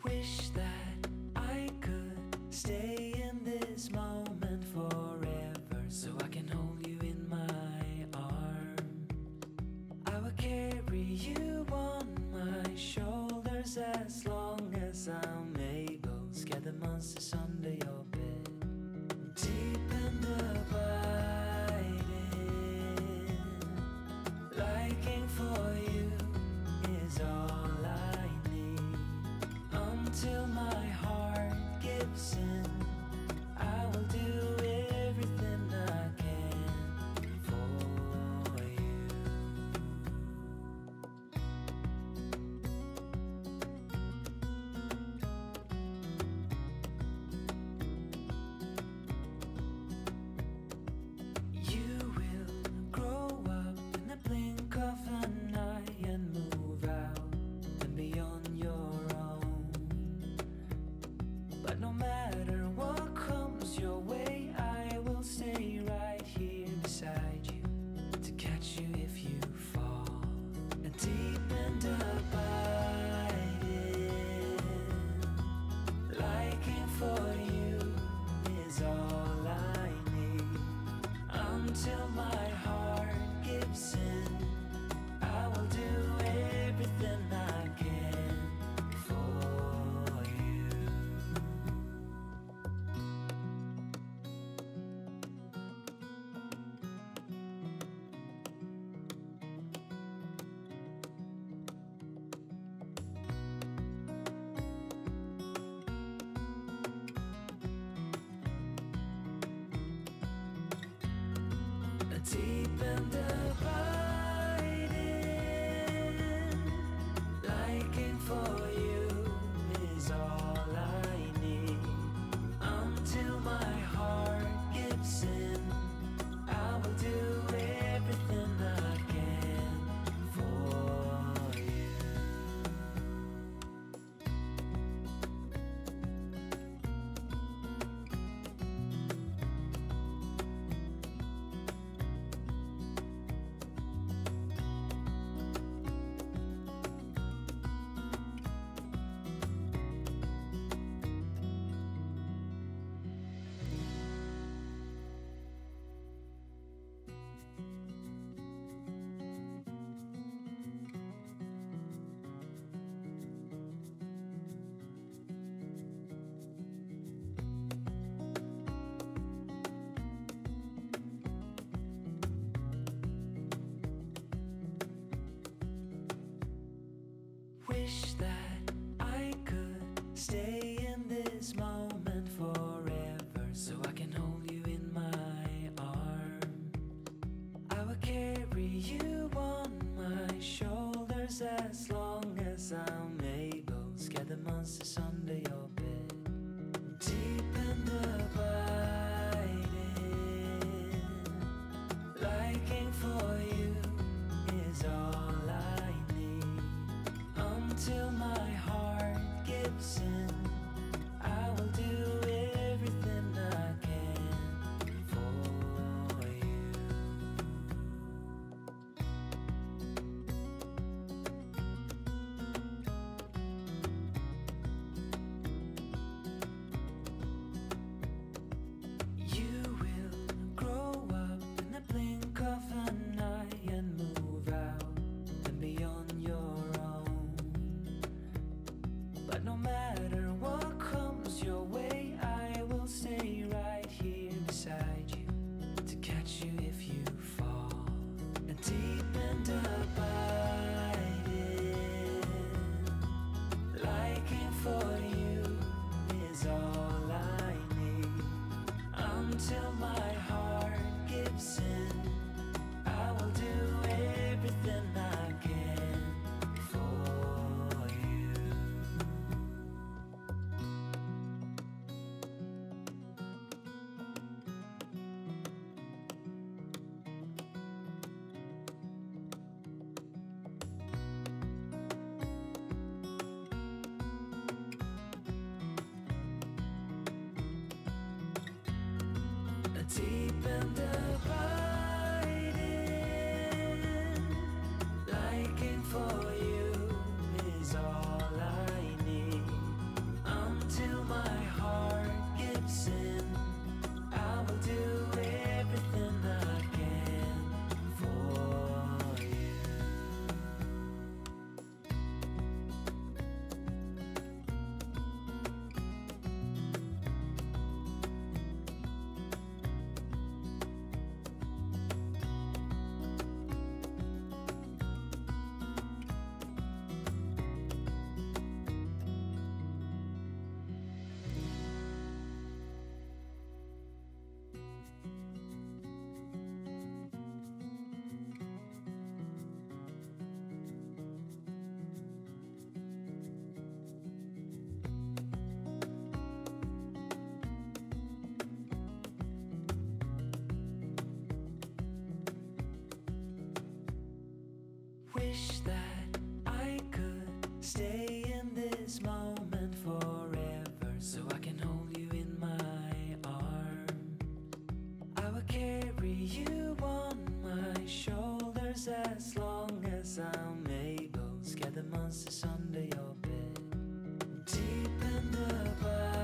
Wish that I could stay in this moment forever, so I can hold you in my arms. I will carry you on my shoulders as long as I'm able. Scare the monsters under your bed, deep and abiding. Liking for you is all I need. Until my heart gives in, I will do everything I can for you. You will grow up in the blink of an eye and move out and be on your own. But no matter what comes your way, I will stay right here beside you to catch you if you fall. And deep and abiding, liking for you is all I need. Until my heart gives in, I will do everything I can for you. Deep and abiding, liking for you is all I need. Until my heart gives in, I will do everything I can for you. Wish that I could stay in this moment forever, so I can hold you in my arms. I will carry you on my shoulders as long as I'm able. Scare the monsters under your bed, deep and abiding. Liking for you is all I need. Until my heart gives in, I will do everything I can for you. You will grow up in the blink of an eye and move out and be on your own. But no matter what comes your way, I will stay right here beside you to catch you if you fall. And deep and abiding, liking for you is all I need. Until my heart gives in, I will do everything I can for you. Deep and abiding, liking for you is all I need. wish that I could stay in this moment forever, so I can hold you in my arms. I will carry you on my shoulders as long as I'm able. Scare the monsters under your bed. Deep in the bottom